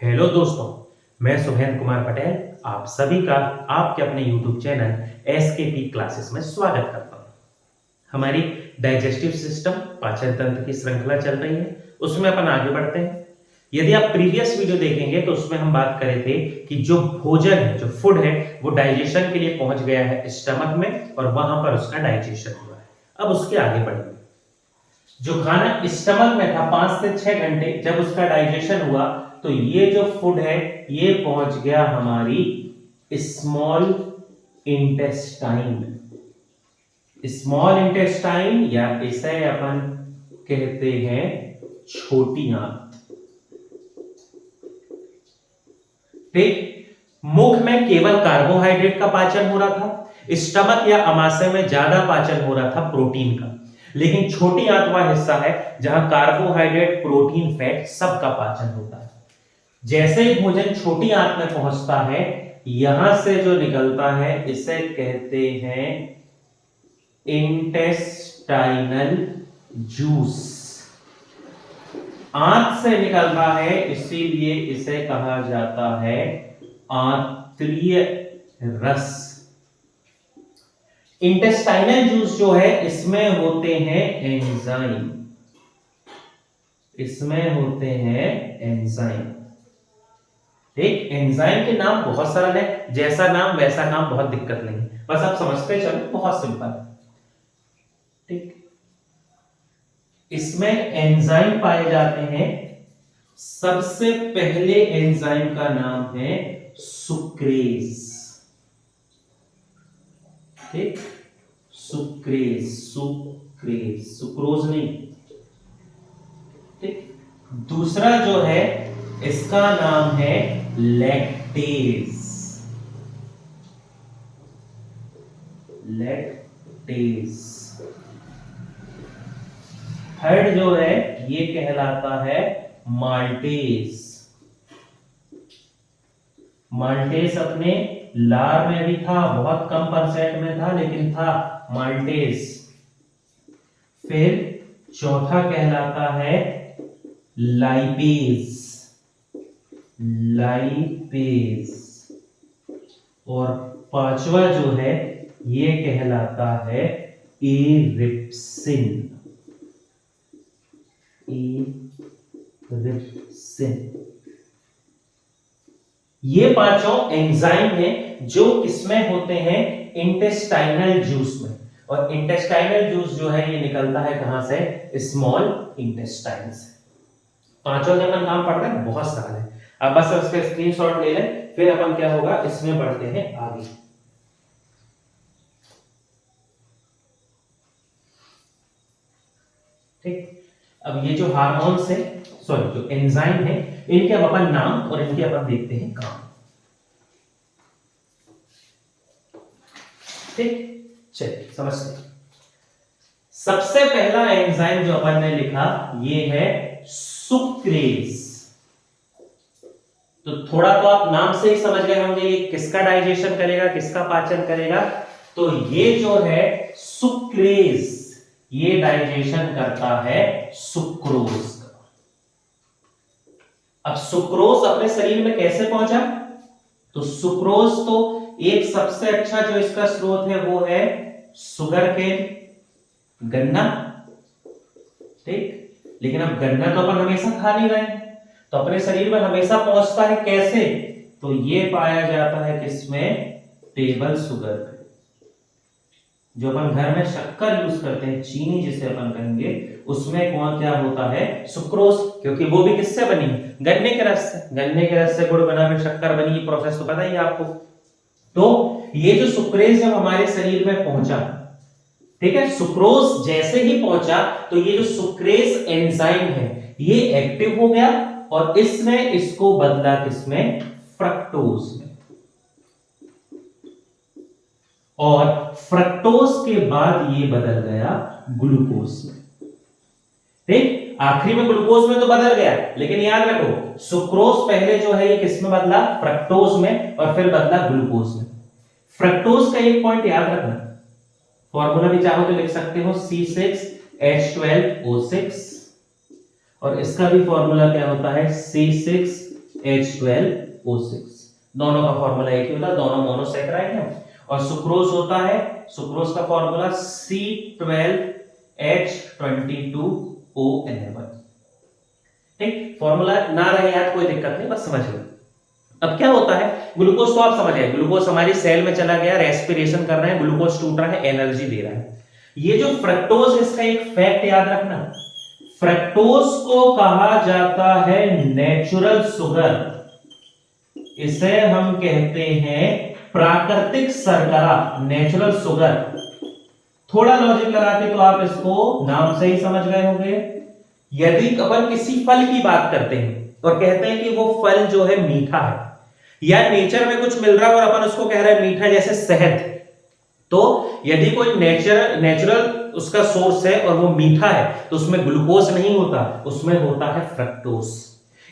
Hello दोस्तों, मैं सुहेंद्र कुमार पटेल आप सभी का आपके अपने YouTube चैनल एसकेपी क्लासेस में स्वागत करता हूं। हमारी डाइजेस्टिव सिस्टम पाचन तंत्र की श्रृंखला चल रही है, उसमें अपन आगे बढ़ते हैं। यदि आप प्रीवियस वीडियो देखेंगे तो उसमें हम बात करे थे कि जो भोजन है, जो फूड है, वो डाइजेशन के लिए पहुंच गया है स्टमक में और वहां पर उसका डाइजेशन हुआ है। अब उसके आगे बढ़ेंगे। जो खाना स्टमक में था 5 से 6 घंटे, जब उसका डाइजेशन हुआ तो ये जो फूड है ये पहुंच गया हमारी स्मॉल इंटेस्टाइन। स्मॉल इंटेस्टाइन या इसे अपन कहते हैं छोटी आंत। ठीक, मुख में केवल कार्बोहाइड्रेट का पाचन हो रहा था, स्टमक या आमाशय में ज्यादा पाचन हो रहा था प्रोटीन का। लेकिन छोटी आंत वह हिस्सा है जहां कार्बोहाइड्रेट, प्रोटीन, फैट सबका पाचन होता है। जैसे ही भोजन छोटी आंत में पहुंचता है, यहां से जो निकलता है इसे कहते हैं इंटेस्टाइनल जूस। आंत से निकलता है इसीलिए इसे कहा जाता है आंत्रीय रस। इंटेस्टाइनल जूस जो है इसमें होते हैं एंजाइम, इसमें होते हैं एंजाइम। ठीक, एंजाइम के नाम बहुत सरल है, जैसा नाम वैसा काम, बहुत दिक्कत नहीं, बस आप समझते चलो, बहुत सिंपल है। ठीक, इसमें एंजाइम पाए जाते हैं। सबसे पहले एंजाइम का नाम है सुक्रेज। ठीक, सुक्रेज, सुक्रेज, सुक्रोज नहीं। ठीक, दूसरा जो है इसका नाम है लैक्टेज। लैक्टेज। थर्ड जो है ये कहलाता है माल्टेज। माल्टेज अपने लार में भी था, बहुत कम परसेंट में था लेकिन था माल्टेज। फिर चौथा कहलाता है लाइपेज। लाइपेज। और पांचवा जो है ये कहलाता है एरिप्सिन। एरिप्सिन। ये पांचों एंजाइम हैं जो किसमें होते हैं, इंटेस्टाइनल जूस में। और इंटेस्टाइनल जूस जो है ये निकलता है कहां से, स्मॉल इंटेस्टाइन से। पांचों जब नाम पढ़ रहे हैं बहुत सारे हैं, अब बस उसका स्क्रीनशॉट ले लें, फिर अपन क्या होगा इसमें बढ़ते हैं आगे। ठीक, अब ये जो हार्मोन्स है, सॉरी जो एंजाइम है, इनके अब अपन नाम और इनके अपन देखते हैं काम। ठीक, चलिए समझते हैं। सबसे पहला एंजाइम जो अपन ने लिखा ये है सुक्रेज। तो थोड़ा तो आप नाम से ही समझ गए होंगे ये किसका डाइजेशन करेगा, किसका पाचन करेगा। तो ये जो है सुक्रेज, ये डाइजेशन करता है सुक्रोज का। अब सुक्रोज अपने शरीर में कैसे पहुंचा, तो सुक्रोज तो एक सबसे अच्छा जो इसका स्रोत है वो है शुगर केन, गन्ना। ठीक, लेकिन अब गन्ना तो अपन हमेशा खा नहीं रहे हैं, तो अपने शरीर में हमेशा पहुंचता है कैसे, तो ये पाया जाता है किसमें, टेबल शुगर में। जो अपन घर में शक्कर यूज करते हैं, चीनी जिसे अपन कहेंगे, उसमें कौन क्या होता है, सुक्रोज, क्योंकि वो भी किससे बनी है, गन्ने के रस से। गन्ने के रस से गुड़ बना, फिर शक्कर बनी, ये प्रोसेस तो पता ही है आपको। तो ये जो सुक्रेज जब हमारे शरीर में पहुंचा, ठीक है, सुक्रोज जैसे ही पहुंचा तो ये जो सुक्रेज एंजाइम है ये एक्टिव हो गया और इसने इसको बदला किसमें, फ्रक्टोज में। और फ्रक्टोज के बाद ये बदल गया ग्लूकोज में। ठीक, आखिरी में ग्लूकोज में तो बदल गया, लेकिन याद रखो सुक्रोज पहले जो है ये किसमें बदला, फ्रक्टोज में, और फिर बदला ग्लूकोज में। फ्रक्टोज का एक पॉइंट याद रखना, फॉर्मूला भी चाहो तो लिख सकते हो C6H12O6, और इसका भी फॉर्मूला क्या होता है C6H12O6। H12O6। दोनों का फॉर्मूला एक ही होता है, दोनों मोनोसैकेराइड है। और सुक्रोज होता है, सुक्रोज का फॉर्मूला C12H22O11। ठीक, फॉर्मूला ना रहे याद कोई दिक्कत नहीं, बस समझ लो। अब क्या होता है, ग्लूकोज तो आप समझ गए, ग्लूकोज हमारी सेल में चला गया, रेस्पिरेशन कर रहे हैं, ग्लूकोज टूट रहा है, एनर्जी दे रहा है। ये जो फ्रक्टोज, इसका एक फैक्ट याद रखना, फ्रक्टोज को कहा जाता है नेचुरल शुगर, इसे हम कहते हैं प्राकृतिक शर्करा, नेचुरल शुगर। थोड़ा लॉजिक लगा के तो आप इसको नाम से ही समझ गए होंगे। यदि अपन किसी फल की बात करते हैं और कहते हैं कि वो फल जो है मीठा है, या नेचर में कुछ मिल रहा है और अपन उसको कह रहे हैं मीठा, जैसे शहद, तो यदि कोई नेचुरल उसका सोर्स है और वो मीठा है तो उसमें ग्लूकोज नहीं होता, उसमें होता है फ्रक्टोज।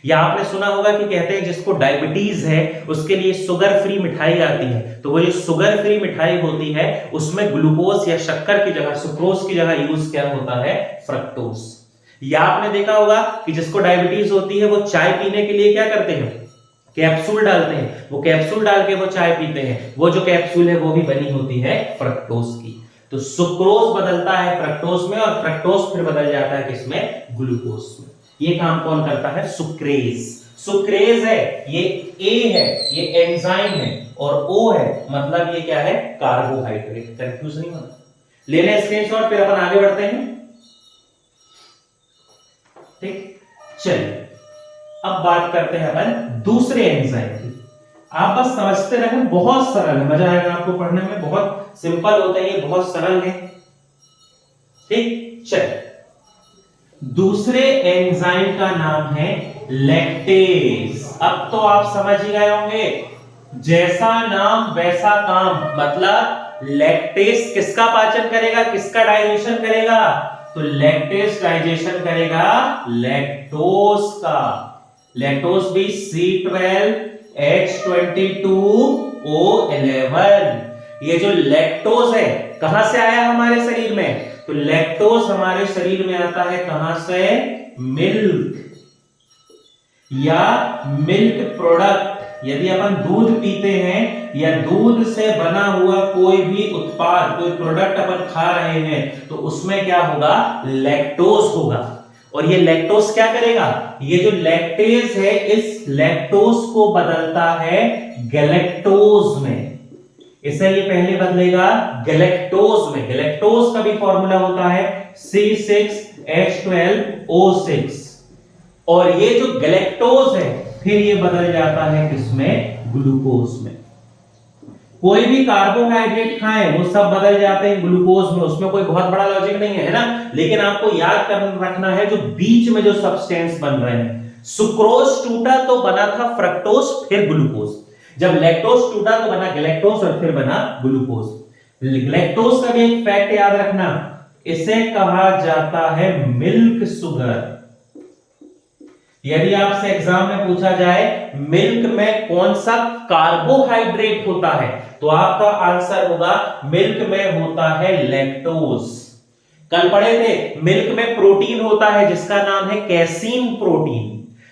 या आपने सुना होगा कि कहते हैं जिसको डायबिटीज है उसके लिए शुगर फ्री मिठाई आती है, तो वो जो शुगर फ्री मिठाई होती है उसमें ग्लूकोज या शक्कर की जगह, सुक्रोज की जगह यूज क्या होता है, फ्रक्टोज। या आपने देखा होगा कि जिसको डायबिटीज होती है वो चाय पीने के लिए क्या करते हैं, कैप्सूल डालते हैं, वो कैप्सूल डाल के वो चाय पीते हैं, वो जो कैप्सूल है वो भी बनी होती है फ्रक्टोज की। तो सुक्रोज बदलता है फ्रक्टोज में और फ्रक्टोज फिर बदल जाता है किसमें, ग्लूकोज में। ये काम कौन करता है, सुक्रेज। सुक्रेज है, ये ए है, ये एंजाइम है, और ओ है मतलब ये क्या है, कार्बोहाइड्रेट। कंफ्यूज नहीं होना, ले लें स्क्रीनशॉट, फिर अपन आगे बढ़ते हैं। ठीक, चलिए अब बात करते हैं अपन दूसरे एंजाइम की। आप बस समझते रहें, बहुत सरल है, मजा आएगा आपको पढ़ने में, बहुत सिंपल होता है ये, बहुत सरल है। ठीक, चलिए दूसरे एंजाइम का नाम है लैक्टेज। अब तो आप समझ ही गए होंगे, जैसा नाम वैसा काम, मतलब लैक्टेज किसका पाचन करेगा, किसका डाइजेशन करेगा, तो लैक्टेज डाइजेशन करेगा लैक्टोज का। लैक्टोज भी C12H22O11। ये जो लैक्टोज है कहां से आया हमारे शरीर में, तो लैक्टोज हमारे शरीर में आता है कहां से, मिल्क या मिल्क प्रोडक्ट। यदि अपन दूध पीते हैं या दूध से बना हुआ कोई भी उत्पाद, कोई प्रोडक्ट अपन खा रहे हैं, तो उसमें क्या होगा, लैक्टोज होगा। और ये लैक्टोज क्या करेगा, ये जो लैक्टेज है इस लैक्टोज को बदलता है गैलेक्टोज में। इसे ये पहले बदलेगा गैलेक्टोज में। गैलेक्टोज का भी फॉर्मूला होता है C6H12O6। और ये जो गैलेक्टोज है फिर ये बदल जाता है किसमें, ग्लूकोज में। कोई भी कार्बोहाइड्रेट खाएं वो सब बदल जाते हैं ग्लूकोज में, उसमें कोई बहुत बड़ा लॉजिक नहीं है ना। लेकिन आपको याद रखना है जो बीच में जो सब्सटेंस बन रहे हैं, सुक्रोज टूटा तो बना था फ्रक्टोज फिर ग्लूकोज, जब लैक्टोज टूटा तो बना गैलेक्टोज और फिर बना ग्लूकोज। लैक्टोज का भी एक फैक्ट याद रखना, इसे कहा जाता है मिल्क शुगर। यदि आपसे एग्जाम में पूछा जाए मिल्क में कौन सा कार्बोहाइड्रेट होता है, तो आपका आंसर होगा मिल्क में होता है लैक्टोज। कल पढ़े थे मिल्क में प्रोटीन होता है जिसका नाम है कैसीन प्रोटीन।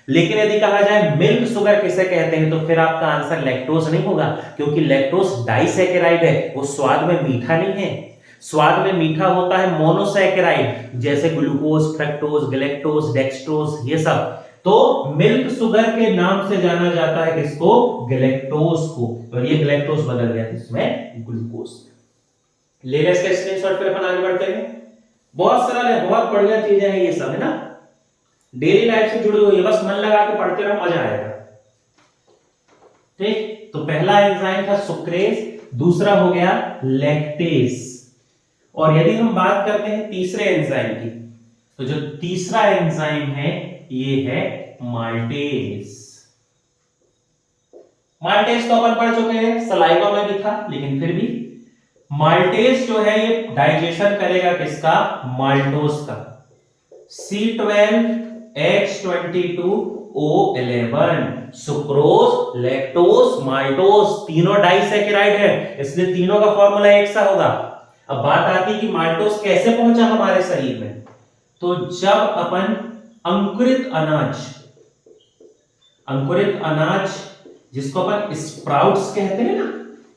लेकिन यदि कहा जाए मिल्क शुगर किसे कहते हैं, तो फिर आपका आंसर लैक्टोज नहीं होगा, क्योंकि लैक्टोज डाइसैकेराइड है, वो स्वाद में मीठा नहीं है। स्वाद में मीठा होता है मोनोसैकेराइड, जैसे ग्लूकोज, फ्रक्टोज, गैलेक्टोज, डेक्सट्रोज, ये सब। तो मिल्क शुगर के नाम से जाना जाता है किसको, गैलेक्टोज को। और ये गैलेक्टोज बदल गया इसमें ग्लूकोज। ले लें इसका स्क्रीनशॉट, फिर अपन आगे बढ़ते हैं। बहुत सरल है, बहुत बढ़िया चीजें हैं ये सब, है ना, डेली लाइफ से जुड़ी हुई है, बस मन लगा के पढ़ते रहो, मजा आएगा। ठीक, तो पहला एंजाइम था सुक्रेज, दूसरा हो गया लैक्टेज। और यदि हम बात करते हैं तीसरे एंजाइम की, तो जो तीसरा एंजाइम है ये है माल्टेज। माल्टेज तो अपन पढ़ चुके हैं, सलाइवा में भी था, लेकिन फिर भी माल्टेज जो है ये डाइजेशन करेगा किसका, माल्टोज का। C12H22O11। सुक्रोज, लैक्टोज, माल्टोज तीनों डाइसैकेराइड है, इसलिए तीनों का फॉर्मूला एक सा होगा। अब बात आती है कि माल्टोज कैसे पहुंचा हमारे शरीर में, तो जब अपन अंकुरित अनाज अंकुरित अनाज जिसको अपन स्प्राउट्स कहते हैं ना,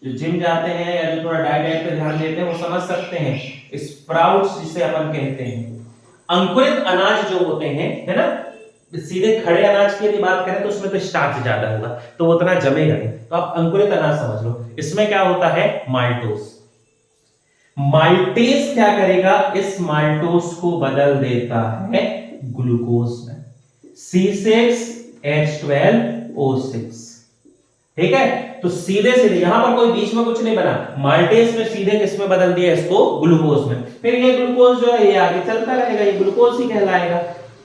जो जिम जाते हैं या जो थोड़ा डाइट पे ध्यान देते हैं वो समझ सकते हैं, स्प्राउट्स जिसे अपन कहते हैं। अंकुरित अनाज जो होते हैं, है ना, सीधे खड़े अनाज की यदि बात करें तो उसमें तो स्टार्च ज्यादा होगा तो वो उतना जमेगा नहीं, तो आप अंकुरित अनाज समझ लो। इसमें क्या होता है, माल्टोस। माल्टेस क्या करेगा, इस माल्टोस को बदल देता है ग्लूकोज में, C6H12O6। ठीक है, तो सीधे सीधे यहां पर कोई बीच में कुछ नहीं बना, माल्टेस में सीधे किसमें बदल दिया इसको, ग्लूकोज में। फिर ये ग्लूकोज जो है ये आगे चलता रहेगा, ये ग्लूकोज ही कहलाएगा।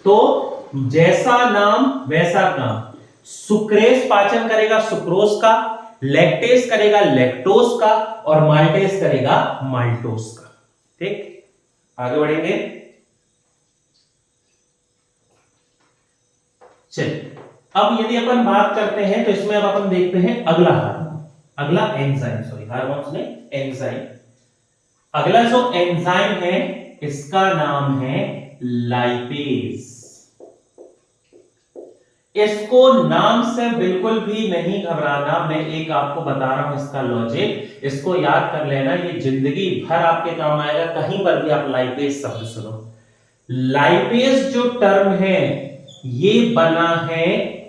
तो जैसा नाम वैसा काम, सुक्रेस पाचन करेगा सुक्रोज का, लैक्टेस करेगा लैक्टोज का, और माल्टेस करेगा माल्टोस का। ठीक, आगे बढ़ेंगे। चलिए, अब यदि अपन बात करते हैं तो इसमें अब अपन देखते हैं अगला हार्मोन, अगला एंजाइम, सॉरी हार्मोन्स नहीं, एंजाइम। अगला जो एंजाइम है इसका नाम है लाइपेज। इसको नाम से बिल्कुल भी नहीं घबराना, मैं एक आपको बता रहा हूं इसका लॉजिक, इसको याद कर लेना, ये जिंदगी भर आपके काम आएगा, कहीं पर भी आप लाइपेज शब्द सुनो। लाइपेज जो टर्म है ये बना है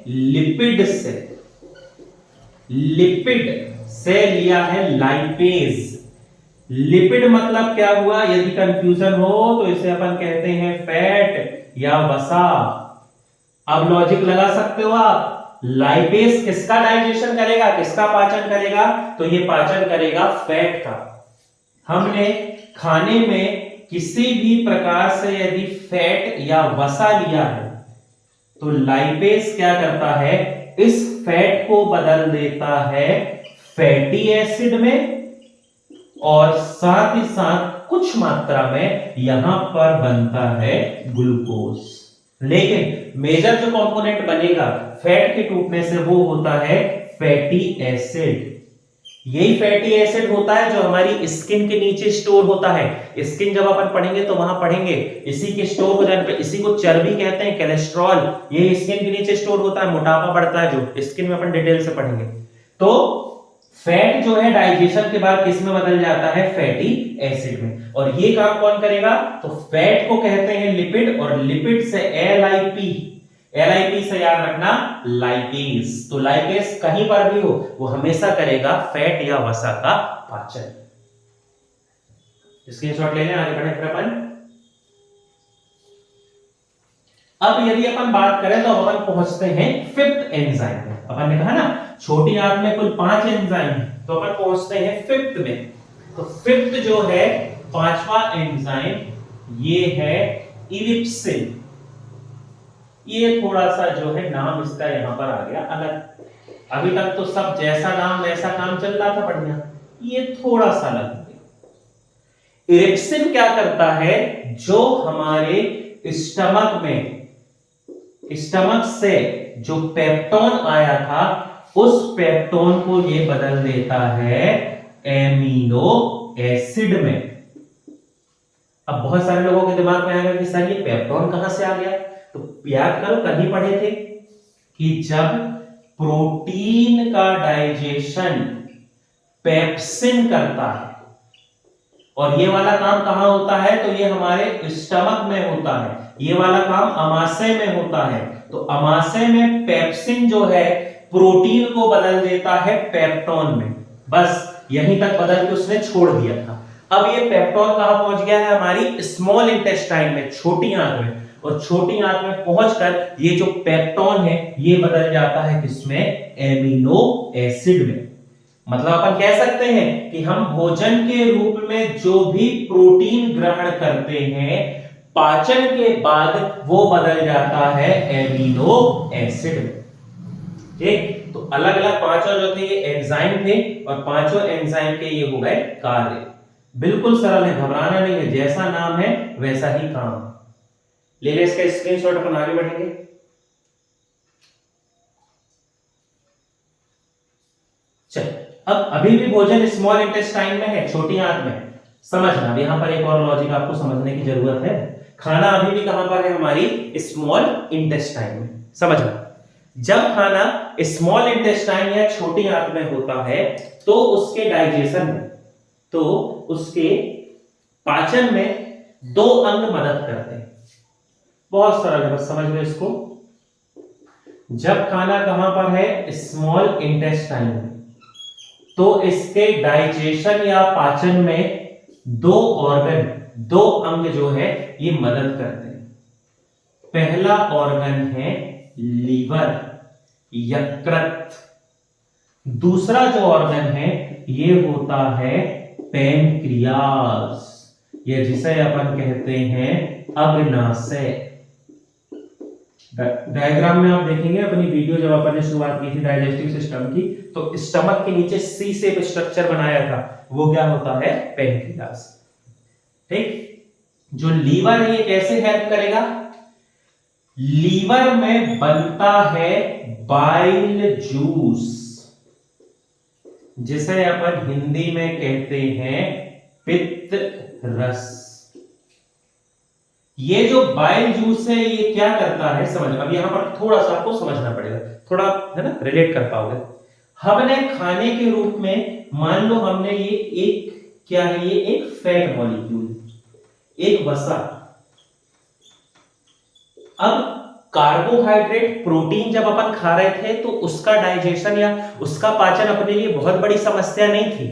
लिपिड से, लिपिड से लिया है लाइपेज। लिपिड मतलब क्या हुआ, यदि कंफ्यूजन हो तो इसे अपन कहते हैं फैट या वसा। अब लॉजिक लगा सकते हो आप, लाइपेज किसका डाइजेशन करेगा, किसका पाचन करेगा, तो ये पाचन करेगा फैट का। हमने खाने में किसी भी प्रकार से यदि फैट या वसा लिया है तो लाइपेज क्या करता है, इस फैट को बदल देता है फैटी एसिड में, और साथ ही साथ कुछ मात्रा में यहां पर बनता है ग्लूकोज। लेकिन मेजर जो कंपोनेंट बनेगा फैट के टूटने से वो होता है फैटी एसिड। यही फैटी एसिड होता है जो हमारी स्किन के नीचे स्टोर होता है। स्किन जब अपन पढ़ेंगे तो वहां पढ़ेंगे, इसी के स्टोर हो जाने पे, इसी को चर्बी कहते हैं, कोलेस्ट्रॉल, ये स्किन के नीचे स्टोर होता है, मोटापा बढ़ता है जो स्किन में, अपन डिटेल से पढ़ेंगे। तो फैट जो है डाइजेशन के बाद किस में बदल जाता है, फैटी एसिड में। और ये काम कौन करेगा, तो फैट को कहते हैं लिपिड, और लिपिड से LIP, LIP से याद रखना लाइपेज। तो लाइपेज कहीं पर भी हो वो हमेशा करेगा फैट या वसा का पाचन। स्क्रीनशॉट ले लें, आगे बढ़े फिर अपन। अब यदि अपन बात करें तो अपन पहुंचते हैं फिफ्थ एंजाइम में। अपन ने कहा ना छोटी आंत में कुल 5 एंजाइम है, तो अपन पहुंचते हैं फिफ्थ में। तो फिफ्थ जो है, पांचवा एंजाइम, ये है इरिप्सिन। ये थोड़ा सा जो है नाम इसका यहां पर आ गया अलग, अभी तक तो सब जैसा नाम वैसा काम चल रहा था बढ़िया, ये थोड़ा सा अलग है। इरिप्सिन क्या करता है, जो हमारे स्टमक में, स्टमक से जो पेप्टोन आया था उस पेप्टोन को ये बदल देता है एमिनो एसिड में। अब बहुत सारे लोगों के दिमाग में आएगा कि सर ये पेप्टोन कहां से आ गया, तो याद करो कहीं पढ़े थे कि जब प्रोटीन का डाइजेशन पेप्सिन करता है, और ये वाला काम कहां होता है, तो ये हमारे स्टमक में होता है, ये वाला काम अमाशय में होता है। तो अमाशय में पेप्सिन जो है प्रोटीन को बदल देता है पेप्टोन में, बस यहीं तक बदल के उसने छोड़ दिया था। अब ये पेप्टोन कहां पहुंच गया है, हमारी स्मॉल इंटेस्टाइन में, छोटी आंत में, और छोटी आंत में पहुंचकर ये जो पेप्टोन है ये बदल जाता है किसमें, एमिनो एसिड में। मतलब अपन कह सकते हैं कि हम भोजन के रूप में जो भी प्रोटीन ग्रहण करते हैं पाचन के बाद वो बदल जाता है एमिनो एसिड में। ठीक, तो अलग अलग पांचों जो थे ये एंजाइम थे, और पांचों एंजाइम के ये हो गए कार्य। बिल्कुल सरल है, घबराना नहीं है, जैसा नाम है वैसा ही काम। ले ले इसका स्क्रीनशॉट, अपन आगे बढ़ेंगे। चल, अब अभी भी भोजन स्मॉल इंटेस्टाइन में है, छोटी आंत में। समझना, यहां पर एक और लॉजिक आपको समझने की जरूरत है। खाना अभी भी कहां पर है, हमारी स्मॉल इंटेस्टाइन में, समझना। जब खाना स्मॉल इंटेस्टाइन या छोटी आंत में होता है तो उसके डाइजेशन में, तो उसके पाचन में दो अंग मदद करते हैं। बहुत सरल है, बस समझ लो इसको। जब खाना कहां पर है, स्मॉल इंटेस्टाइन में, तो इसके डाइजेशन या पाचन में दो ऑर्गन, दो अंग जो है ये मदद करते हैं। पहला ऑर्गन है लीवर, यकृत। दूसरा जो ऑर्गन है ये होता है पैनक्रियास, या जिसे अपन कहते हैं अग्नाशय। डायग्राम में आप देखेंगे अपनी वीडियो जब अपन ने शुरुआत की थी डाइजेस्टिव सिस्टम की, तो स्टमक के नीचे सी शेप स्ट्रक्चर बनाया था, वो क्या होता है, पैनक्रियास। ठीक, जो लीवर है ये कैसे हेल्प करेगा, लीवर में बनता है बाइल जूस, जिसे अपन हिंदी में कहते हैं पित्त रस। ये जो बाइल जूस है ये क्या करता है, समझ, अब यहां पर थोड़ा सा आपको समझना पड़ेगा, थोड़ा है ना, रिलेट कर पाओगे। हमने खाने के रूप में मान लो हमने ये एक क्या है, ये एक फैट मॉलिक्यूल, एक वसा। अब कार्बोहाइड्रेट, प्रोटीन जब अपन खा रहे थे तो उसका डाइजेशन या उसका पाचन अपने लिए बहुत बड़ी समस्या नहीं थी।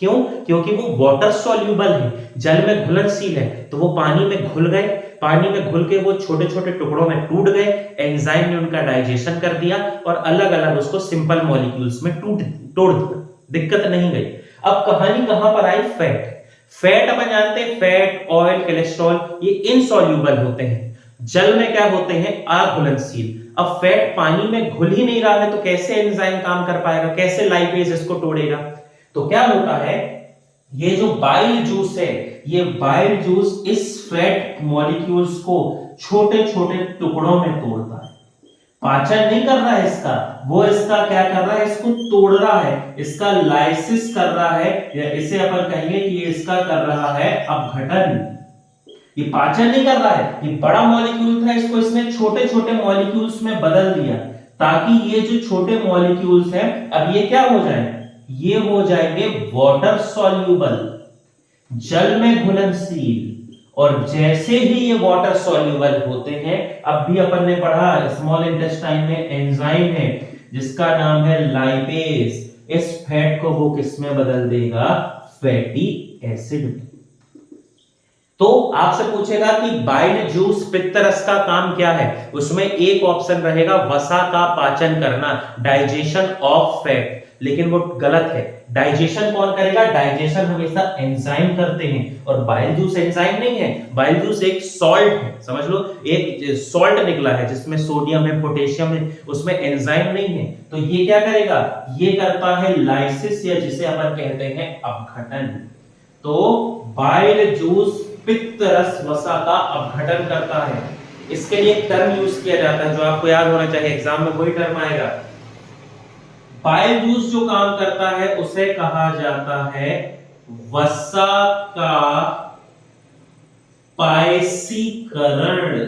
क्यों? क्योंकि वो वाटर सॉल्यूबल है, जल में घुलनशील है, तो वो पानी में घुल गए, पानी में घुल के वो छोटे छोटे टुकड़ों में टूट गए, एंजाइम ने उनका डाइजेशन कर दिया और अलग अलग उसको सिंपल मॉलिक्यूल्स में तोड़ दिया, दिक्कत नहीं गई। अब कहानी कहां पर आई, फैट। फैट अपन जानते हैं, फैट, ऑयल, कोलेस्ट्रॉल, ये इनसॉल्यूबल होते हैं, जल में क्या होते हैं, अघुलनशील। अब फैट पानी में घुल ही नहीं रहा है तो कैसे एंजाइम काम कर पाएगा, कैसे लाइपेज इसको तोड़ेगा। तो क्या होता है, ये जो बाइल जूस है, ये बाइल जूस इस फैट मॉलिक्यूल्स को छोटे छोटे टुकड़ों में तोड़ता है। पाचन नहीं कर रहा है इसका, वो इसका क्या कर रहा है, इसको तोड़ रहा है, इसका लाइसिस कर रहा है, या इसे अपन कहेंगे कि ये इसका कर रहा है अपघटन। ये पाचन नहीं कर रहा है, ये बड़ा मॉलिक्यूल था, इसको इसने छोटे छोटे मॉलिक्यूल्स में बदल दिया, ताकि ये जो छोटे मॉलिक्यूल्स हैं अब ये क्या हो जाए, ये हो जाएंगे वाटर सॉल्यूबल, जल में घुलनशील। और जैसे ही ये वाटर सॉल्यूबल होते हैं, अब भी अपन ने पढ़ा स्मॉल इंटेस्टाइन में एंजाइम है जिसका नाम है लाइपेज, इस फैट को वो किस में बदल देगा, फैटी एसिड में। तो आपसे पूछेगा कि बाइल जूस पित्त रस का काम क्या है, उसमें एक ऑप्शन रहेगा वसा का पाचन करना, डाइजेशन ऑफ फैट, लेकिन वो गलत है। डाइजेशन कौन करेगा, डाइजेशन हमेशा एंजाइम करते हैं, और बाइल जूस एंजाइम नहीं है, बाइल जूस एक सॉल्ट है, समझ लो एक सॉल्ट निकला है जिसमें सोडियम है, पोटेशियम है, उसमें एंजाइम नहीं है। तो ये क्या करेगा, ये करता है लाइसिस, या जिसे अपन कहते हैं अपघटन। तो बाइल जूस पित्त रस वसा का अपघटन करता है। इसके लिए एक टर्म यूज किया जाता है जो आपको याद होना चाहिए, एग्जाम में वही टर्म आएगा। बाइल जूस जो काम करता है उसे कहा जाता है वसा का पायसीकरण,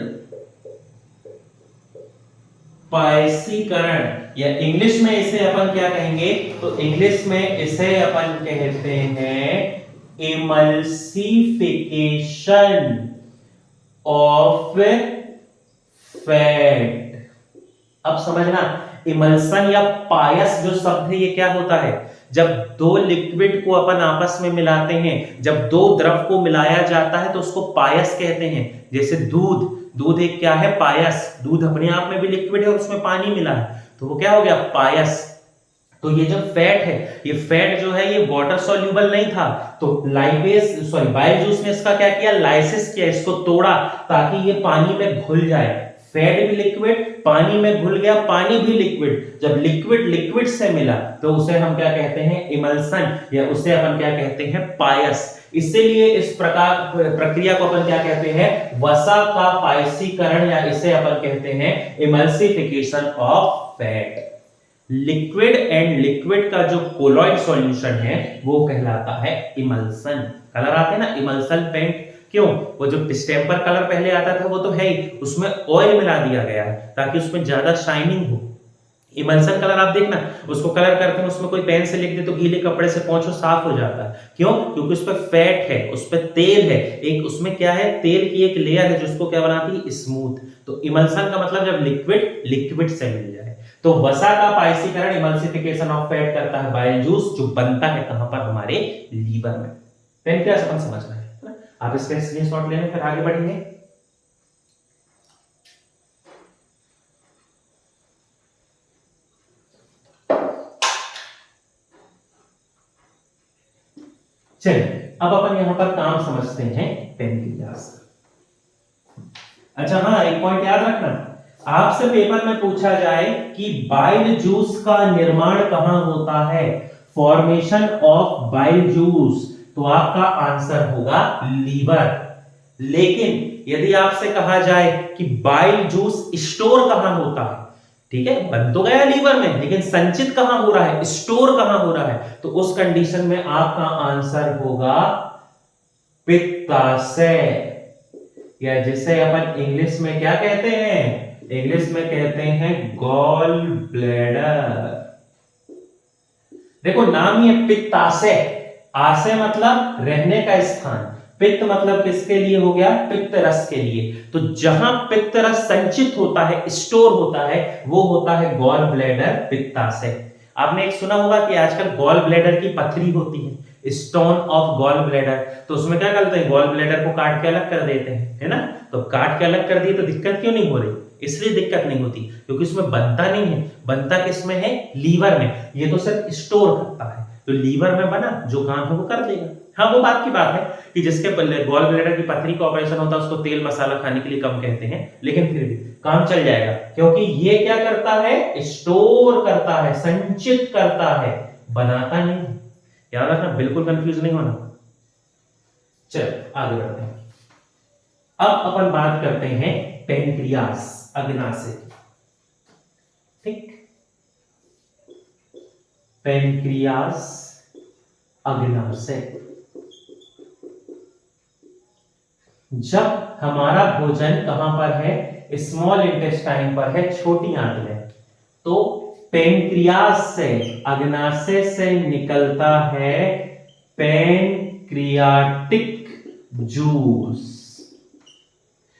पायसीकरण, या इंग्लिश में इसे अपन क्या कहेंगे, तो इंग्लिश में इसे अपन कहते हैं इमल्सिफिकेशन ऑफ फैट। अब समझना, इमल्सन या पायस जो शब्द है ये क्या होता है, जब दो लिक्विड को अपन आपस में मिलाते हैं, जब दो द्रव को मिलाया जाता है तो उसको पायस कहते हैं। जैसे दूध, दूध एक क्या है, पायस, दूध अपने आप में भी लिक्विड है और उसमें पानी मिला है तो वो क्या हो गया, पायस। तो ये जो फैट है, ये फैट जो है ये वाटर सॉल्यूबल नहीं था, तो लाइपेज सॉरी बाइल जूस ने इसका क्या किया, लाइसिस किया, इसको तोड़ा ताकि ये पानी में घुल जाए। फैट भी लिक्विड, पानी में घुल गया, पानी भी लिक्विड, जब लिक्विड लिक्विड से मिला तो उसे हम क्या कहते हैं, इमल्सन, या उसे अपन क्या कहते हैं, पायस। इसीलिए इस प्रकार प्रक्रिया को अपन क्या कहते हैं, वसा का पायसीकरण, या इसे अपन कहते हैं emulsification of fat. Liquid and liquid का जो कोलॉइड सॉल्यूशन है वो कहलाता है इमल्सन। कलर आते हैं ना, इमल्सन पेंट, क्यों, वो जो डिस्टेम्पर कलर पहले आता था वो तो है ही, उसमें ऑयल मिला दिया गया है ताकि उसमें ज्यादा शाइनिंग हो, इमल्सन कलर आप देखना, उसको कलर करते हैं, उसमें कोई पेन से लिख दे तो गीले कपड़े से पोंछो, साफ हो जाता है। क्यों? क्योंकि उस पर फैट है, उस पर तेल है, एक उसमें क्या है, तेल की एक लेयर है जो उसको क्या बनाती है, स्मूथ। तो इमल्सन का मतलब जब लिक्विड लिक्विड से मिल जाए। तो वसा का पाइसीकरण इमल्सिफिकेशन ऑफ फैट करता है बाइल जूस, जो बनता है कहां पर, हमारे लीवर में। पेनक्रियास अपन समझ रहे हैं ना? आप इसका स्क्रीनशॉट ले लें, फिर आगे बढ़ेंगे। चलिए अब अपन यहां पर काम समझते हैं पेनक्रियास। अच्छा हाँ, एक पॉइंट याद रखना, आपसे पेपर में पूछा जाए कि बाइल जूस का निर्माण कहां होता है, फॉर्मेशन ऑफ बाइल जूस, तो आपका आंसर होगा लीवर। लेकिन यदि आपसे कहा जाए कि बाइल जूस स्टोर कहां होता है, ठीक है, बन तो गया लीवर में, लेकिन संचित कहां हो रहा है, स्टोर कहां हो रहा है, तो उस कंडीशन में आपका आंसर होगा पित्ताशय, या जिसे अपन इंग्लिश में क्या कहते हैं, इंग्लिश में कहते हैं गॉल ब्लैडर। देखो नाम ही है पित्ताशय, आशय मतलब रहने का स्थान, पित्त मतलब किसके लिए हो गया, पित्त रस के लिए। तो जहां पित्त रस संचित होता है, स्टोर होता है, वो होता है गॉल ब्लैडर, पित्ताशय। आपने एक सुना होगा कि आजकल गॉल ब्लैडर की पथरी होती है, स्टोन ऑफ गॉल ब्लैडर, तो उसमें क्या करते हैं, गॉल ब्लैडर को काट के अलग कर देते हैं, है ना? तो काट के अलग कर दिए तो दिक्कत क्यों नहीं हो रही, इसलिए दिक्कत नहीं होती क्योंकि उसमें बनता नहीं है, बनता किसमें है, लीवर में, ये तो सिर्फ स्टोर करता है। तो लीवर में बना, जो काम है वो कर देगा। हाँ वो बात की बात है कि जिसके गॉल ब्लैडर की पथरी का ऑपरेशन होता है उसको तेल मसाला खाने के लिए कम कहते हैं, लेकिन फिर भी काम चल जाएगा, क्योंकि ये क्या करता है, स्टोर करता है, संचित करता है, बनाता नहीं। याद रखना, बिल्कुल कंफ्यूज नहीं होना। चलो आगे बढ़ते हैं। अब अपन बात करते हैं पेनक्रियास, अग्नाशय की। ठीक, पेनक्रियास, अग्नाशय। जब हमारा भोजन कहां पर है, स्मॉल इंटेस्टाइन पर है, छोटी आंत में, तो पेनक्रियास से, अग्नाशय से निकलता है पेनक्रियाटिक जूस।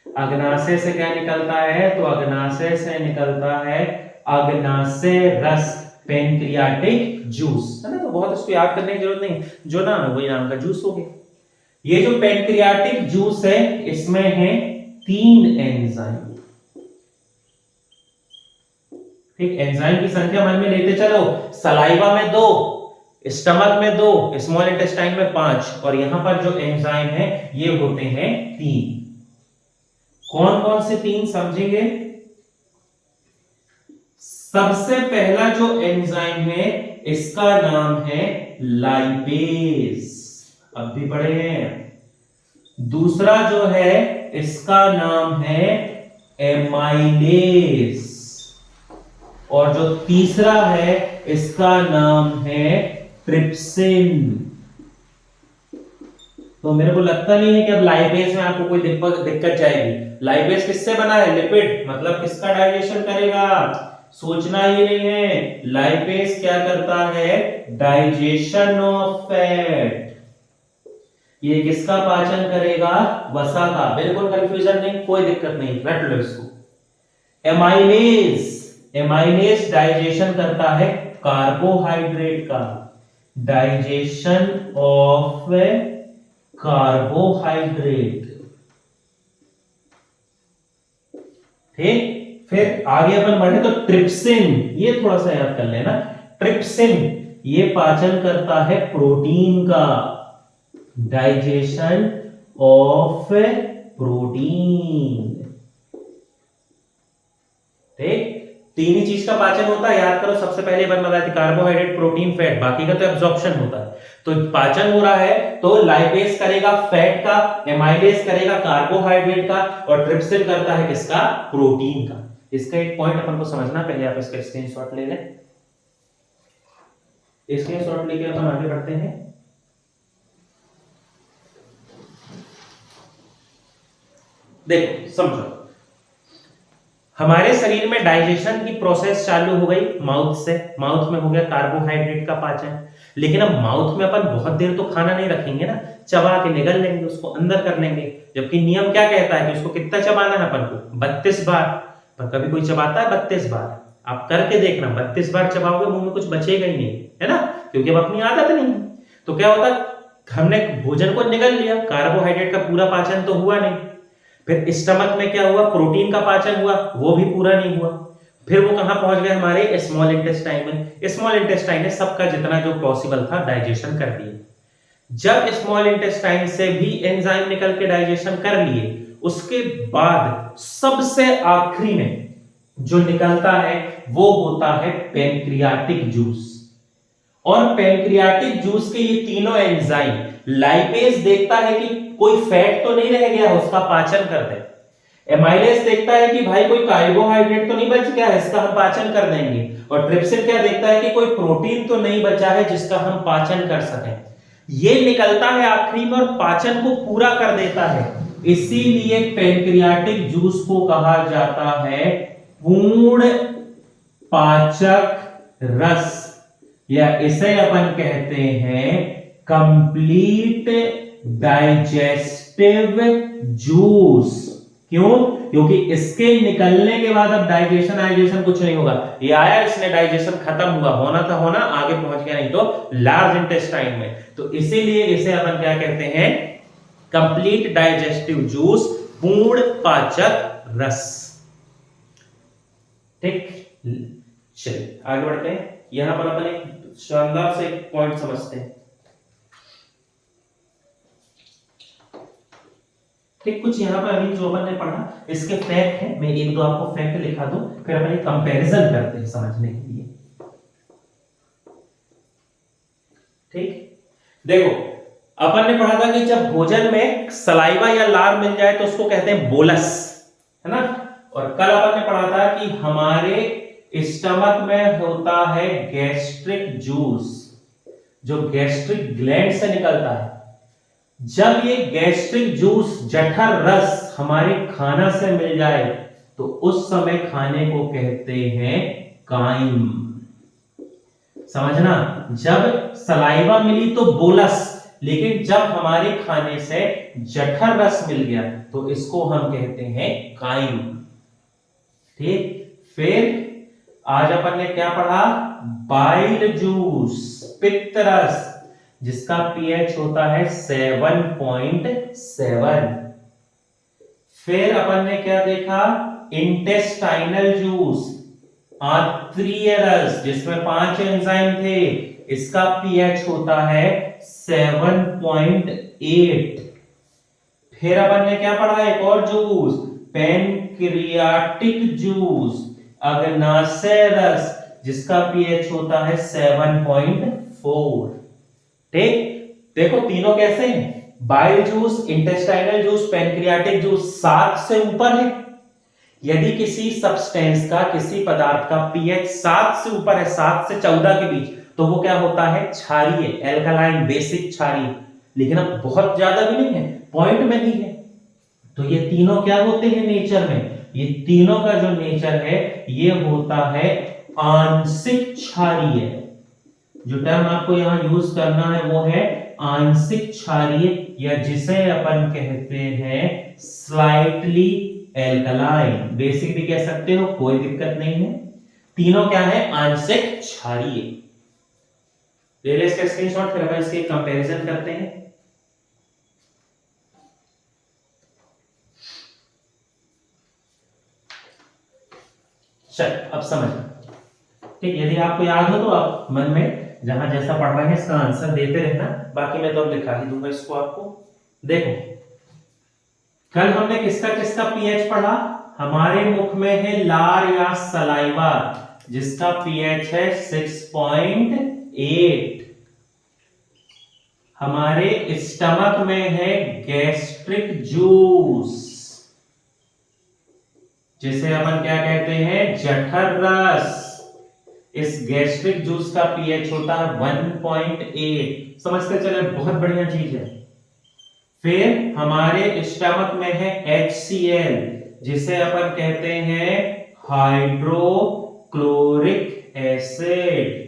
अग्नाशय से क्या निकलता है, तो अग्नाशय से निकलता है अग्नाशय रस, पेनक्रियाटिक जूस, है ना? तो बहुत इसको याद करने की जरूरत नहीं, जो नाम है वही नाम का जूस हो गया। ये जो पेनक्रियाटिक जूस है, इसमें है 3 एंजाइम। ठीक, एंजाइम की संख्या मन में लेते चलो, सलाइवा में 2, स्टमक में 2, स्मॉल इंटेस्टाइन में 5, और यहां पर जो एंजाइम है ये होते हैं 3। कौन कौन से 3 समझेंगे? सबसे पहला जो एंजाइम है इसका नाम है लाइपेज, अब भी पढ़े हैं। दूसरा जो है इसका नाम है एमाइलेज, और जो तीसरा है इसका नाम है ट्रिप्सिन। तो मेरे को लगता नहीं है कि अब लाइपेज में आपको कोई दिक्कत जाएगी। लाइपेज किससे बना है, लिपिड, मतलब किसका डाइजेशन करेगा, सोचना ही नहीं है। लाइपेज क्या करता है, डाइजेशन ऑफ फैट। ये किसका पाचन करेगा, वसा का। बिल्कुल कंफ्यूजन नहीं, कोई दिक्कत नहीं, रट लो इसको। एमाइलेज, एमाइलेज डाइजेशन करता है कार्बोहाइड्रेट का, डाइजेशन ऑफ कार्बोहाइड्रेट। ठीक, फिर आगे अपन बढ़े तो ट्रिप्सिन, ये थोड़ा सा याद कर लेना। ट्रिप्सिन ये पाचन करता है प्रोटीन का, डाइजेशन ऑफ प्रोटीन। ठीक, 3 ही चीज का पाचन होता है, याद करो। सबसे पहले अपन बताए थे कार्बोहाइड्रेट, प्रोटीन, फैट, बाकी का तो एब्जॉर्प्शन होता है। तो पाचन हो रहा है तो लाइपेज करेगा फैट का, एमाइलेज करेगा कार्बोहाइड्रेट का, और ट्रिप्सिन करता है किसका, प्रोटीन का। इसका एक पॉइंट अपन को समझना, पहले आप इसका स्क्रीनशॉट ले लें। स्क्रीनशॉट लेके अपन आगे बढ़ते हैं। देखो समझो, हमारे शरीर में डाइजेशन की प्रोसेस चालू हो गई माउथ से, माउथ में हो गया कार्बोहाइड्रेट का पाचन। लेकिन अब माउथ में अपन बहुत देर तो खाना नहीं रखेंगे ना, चबा के निगल लेंगे, उसको अंदर कर लेंगे। जबकि नियम क्या कहता है कि उसको कितना चबाना है अपन को, 32 बार। पर कभी कोई चबाता है 32 बार? आप करके देखना, 32 बार चबाओगे मुंह में कुछ बचेगा ही नहीं, है ना, क्योंकि अब अपनी आदत नहीं है। तो क्या होता, हमने भोजन को निगल लिया, कार्बोहाइड्रेट का पूरा पाचन तो हुआ नहीं। फिर स्टमक में क्या हुआ, प्रोटीन का पाचन हुआ, वो भी पूरा नहीं हुआ। फिर वो कहां पहुंच गए, हमारे स्मॉल इंटेस्टाइन में। स्मॉल इंटेस्टाइन ने सबका जितना जो पॉसिबल था डाइजेशन कर दिया। जब स्मॉल इंटेस्टाइन से भी एंजाइम निकल के डाइजेशन कर लिए, उसके बाद सबसे आखिरी में जो निकलता है वो होता है पैंक्रियाटिक जूस। और पैंक्रियाटिक जूस के ये तीनों एंजाइम, लाइपेज देखता है कि कोई फैट तो नहीं रह गया, उसका पाचन कर दे। एमाइलेज देखता है कि भाई कोई कार्बोहाइड्रेट तो नहीं बच गया है, इसका हम पाचन कर देंगे। और ट्रिप्सिन क्या देखता है कि कोई प्रोटीन तो नहीं बचा है जिसका हम पाचन कर सकें। ये निकलता है आखिरी में और पाचन को पूरा कर देता है। इसीलिए पैंक्रियाटिक जूस को कहा जाता है पूर्ण पाचक रस, या इसे अपन कहते हैं कंप्लीट डाइजेस्टिव जूस। क्यों? क्योंकि इसके निकलने के बाद अब डाइजेशन कुछ नहीं होगा। ये आया, इसने डाइजेशन खत्म हुआ, होना था होना, आगे पहुंच गया नहीं तो लार्ज इंटेस्टाइन में। तो इसीलिए इसे अपन क्या कहते हैं, कंप्लीट डाइजेस्टिव जूस, पूर्ण पाचक रस। ठीक, चलिए आगे बढ़ते हैं। यहां पर अपन एक शानदार से पॉइंट समझते हैं। ठीक, कुछ यहां पर अभी जो अपन ने पढ़ा इसके फैक्ट है, मैं एक दो आपको फैक्ट लिखा दूं, फिर अपन एक कंपैरिजन करते हैं समझने के लिए। ठीक, देखो अपन ने पढ़ा था कि जब भोजन में सलाइवा या लार मिल जाए तो उसको कहते हैं बोलस, है ना। और कल अपन ने पढ़ा था कि हमारे स्टमक में होता है गैस्ट्रिक जूस, जो गैस्ट्रिक ग्लैंड से निकलता है। जब ये गैस्ट्रिक जूस, जठर रस हमारे खाना से मिल जाए तो उस समय खाने को कहते हैं काइम। समझना, जब सलाइवा मिली तो बोलस, लेकिन जब हमारे खाने से जठर रस मिल गया तो इसको हम कहते हैं काइम। ठीक, फिर आज अपन ने क्या पढ़ा, बाइल जूस, पित्त रस, जिसका पीएच होता है 7.7। फिर अपन ने क्या देखा, इंटेस्टाइनल जूस, आंत्रीय रस, जिसमें 5 एंजाइम थे, इसका पीएच होता है 7.8। फिर अपन ने क्या पढ़ा, एक और जूस, पैनक्रियाटिक जूस, अग्नाशय रस, जिसका पीएच होता है 7.4। ठीक, देखो तीनों कैसे हैं, bile juice, intestinal juice, pancreatic juice 7 से ऊपर है। यदि किसी सब्सटेंस का, किसी पदार्थ का पीएच 7 से ऊपर है, 7 से 14 के बीच, तो वो क्या होता है, क्षारीय, एल्कलाइन, बेसिक क्षारीय। लेकिन अब बहुत ज्यादा भी नहीं है, पॉइंट में ही है। तो ये तीनों क्या होते हैं नेचर में, ये तीनों का जो नेचर है ये होता है आंशिक क्षारीय। जो टर्म आपको यहां यूज करना है वो है आंशिक क्षारीय, या जिसे अपन कहते हैं स्लाइटली एल्कलाइन। बेसिक भी कह सकते हो, कोई दिक्कत नहीं है। तीनों क्या है, आंशिक क्षारीय। ले ले इसका स्क्रीनशॉट, फिर अपन इसके कंपैरिजन करते हैं। चल अब समझ, ठीक, यदि आपको याद हो तो आप मन में जहां जैसा पढ़ रहे हैं इसका आंसर देते रहना, बाकी मैं तो अब लिखा ही दूंगा इसको आपको। देखो कल हमने किसका किसका पीएच पढ़ा, हमारे मुख में है लार या सलाइवा, जिसका पीएच है 6.8। हमारे स्टमक में है गैस्ट्रिक जूस, जिसे अपन क्या कहते हैं, जठर रस। इस गैस्ट्रिक जूस का पीएच होता है 1.8। समझते चले, बहुत बढ़िया चीज है। फिर हमारे स्टमक में है HCl, जिसे अपन कहते हैं हाइड्रोक्लोरिक एसिड।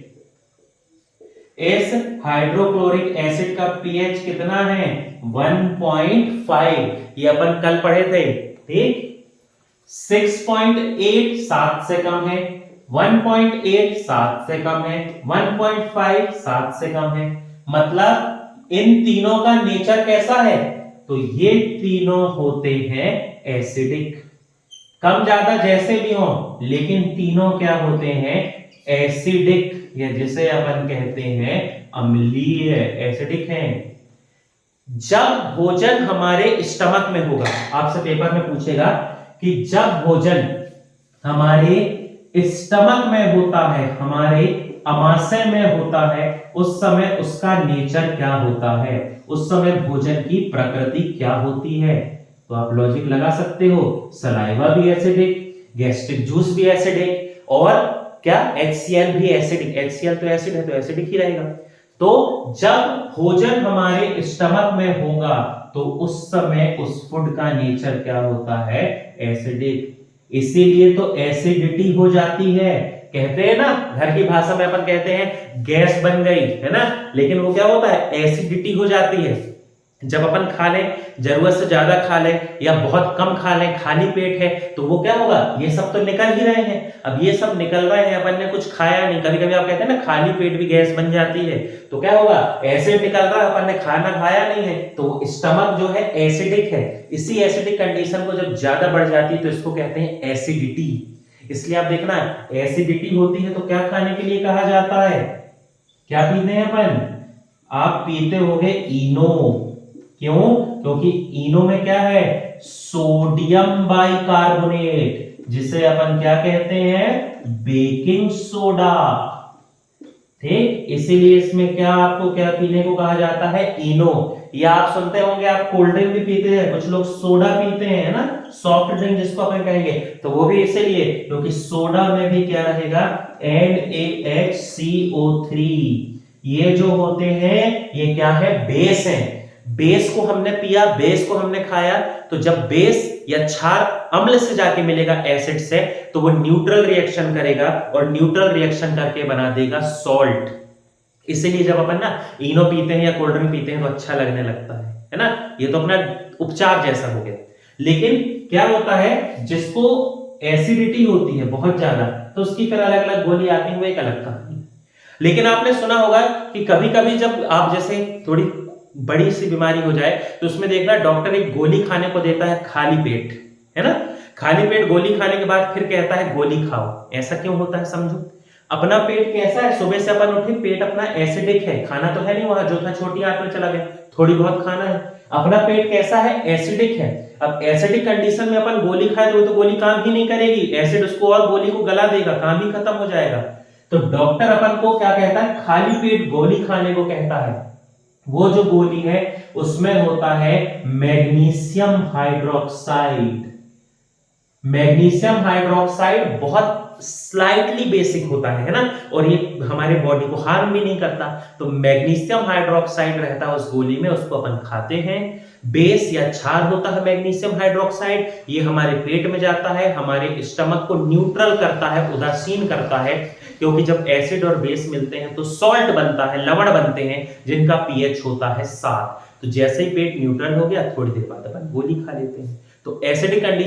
इस हाइड्रोक्लोरिक एसिड का पीएच कितना है? 1.5। ये अपन कल पढ़े थे, ठीक। 6.8 7 से कम है, 1.8 7 से कम है, 1.5 7 से कम है। मतलब इन तीनों का नेचर कैसा है? तो ये तीनों होते हैं एसिडिक। कम ज्यादा जैसे भी हो, लेकिन तीनों क्या होते हैं? एसिडिक, या जिसे अपन कहते हैं अम्लीय, एसिडिक हैं। जब भोजन हमारे स्टमक में होगा, आपसे पेपर में पूछेगा कि जब भोजन हमारे स्टमक में होता है, हमारे अमाशय में होता है, उस समय उसका नेचर क्या होता है, उस समय भोजन की प्रकृति क्या होती है? तो आप लॉजिक लगा सकते हो, सलाइवा भी एसिडिक, गैस्ट्रिक जूस भी एसिडिक, और क्या HCl भी एसिडिक। HCl तो एसिड है, तो एसिडिक ही रहेगा। तो जब भोजन हमारे स्टमक में होगा तो उस समय उस फूड का नेचर क्या होता है? एसिडिक। इसीलिए तो एसिडिटी हो जाती है। कहते हैं ना, घर की भाषा में अपन कहते हैं गैस बन गई, है ना, लेकिन वो क्या होता है? एसिडिटी हो जाती है। जब अपन खा लें, जरूरत से ज्यादा खा लें या बहुत कम खा लें, खाली पेट है, तो वो क्या होगा? ये सब तो निकल ही रहे हैं। अब ये सब निकल रहे हैं, अपन ने कुछ खाया नहीं। कभी कभी आप कहते हैं ना खाली पेट भी गैस बन जाती है, तो क्या होगा? एसिड निकल रहा है, अपन ने खाना खाया नहीं है, तो स्टमक जो है एसिडिक है। इसी एसिडिक कंडीशन को जब ज्यादा बढ़ जाती है तो इसको कहते हैं एसिडिटी। इसलिए आप देखना, एसिडिटी होती है तो क्या खाने के लिए कहा जाता है? क्या पीते हैं अपन? आप पीते होगे इनो। क्यों? क्योंकि इनो में क्या है? सोडियम बाइकार्बोनेट, जिसे अपन क्या कहते हैं? बेकिंग सोडा, ठीक। इसीलिए इसमें क्या, आपको क्या पीने को कहा जाता है? इनो। या आप सुनते होंगे, आप कोल्ड ड्रिंक भी पीते हैं, कुछ लोग सोडा पीते हैं, ना, सॉफ्ट ड्रिंक जिसको अपन कहेंगे, तो वो भी इसीलिए क्योंकि सोडा में भी क्या रहेगा? NaHCO3। ये जो होते हैं, ये क्या है? बेस है। बेस को हमने पिया, बेस को हमने खाया, तो जब बेस या क्षार अम्ल से जाके मिलेगा एसिड से, तो वो न्यूट्रल रिएक्शन करेगा, और न्यूट्रल रिएक्शन करके बना देगा सॉल्ट। इसीलिए जब अपन ना इनो पीते हैं या कोल्ड ड्रिंक पीते हैं तो अच्छा लगने लगता है ना। ये तो अपना उपचार जैसा हो गया। लेकिन क्या होता है, जिसको एसिडिटी होती है बहुत ज्यादा, तो उसकी फिर अलग अलग गोली आती है, वो एक अलग कहानी। लेकिन आपने सुना होगा कि कभी कभी जब आप जैसे थोड़ी बड़ी सी बीमारी हो जाए, तो उसमें देखना डॉक्टर एक गोली खाने को देता है खाली पेट, है ना। खाली पेट गोली खाने के बाद फिर कहता है गोली खाओ। ऐसा क्यों होता है? समझो, अपना पेट कैसा है? सुबह से अपन उठे, पेट अपना एसिडिक है, खाना तो है नहीं, वहां जो था छोटी आंत में चला गया, थोड़ी बहुत खाना है। अपना पेट कैसा है? एसिडिक है। अब एसिडिक कंडीशन में अपन गोली खाए तो वो तो गोली काम ही नहीं करेगी, एसिड उसको और गोली को गला देगा, काम ही खत्म हो जाएगा। तो डॉक्टर अपन को क्या कहता है? खाली पेट गोली खाने को कहता है। वो जो गोली है उसमें होता है मैग्नीशियम हाइड्रोक्साइड। मैग्नीशियम हाइड्रोक्साइड बहुत स्लाइटली बेसिक होता है ना, और ये हमारे बॉडी को हार्म भी नहीं करता। तो मैग्नीशियम हाइड्रोक्साइड रहता है उस गोली में, उसको अपन खाते हैं। बेस या क्षार होता है मैग्नीशियम हाइड्रोक्साइड, ये हमारे पेट में जाता है, हमारे स्टमक को न्यूट्रल करता है, उदासीन करता है। क्योंकि जब एसिड और बेस मिलते हैं तो सॉल्ट बनता है, लवण बनते हैं, जिनका पीएच होता है 7। तो जैसे ही पेट न्यूट्रल हो गया, थोड़ी देर बाद अपन गोली खा लेते हैं। तो एसिडिक कंडीशन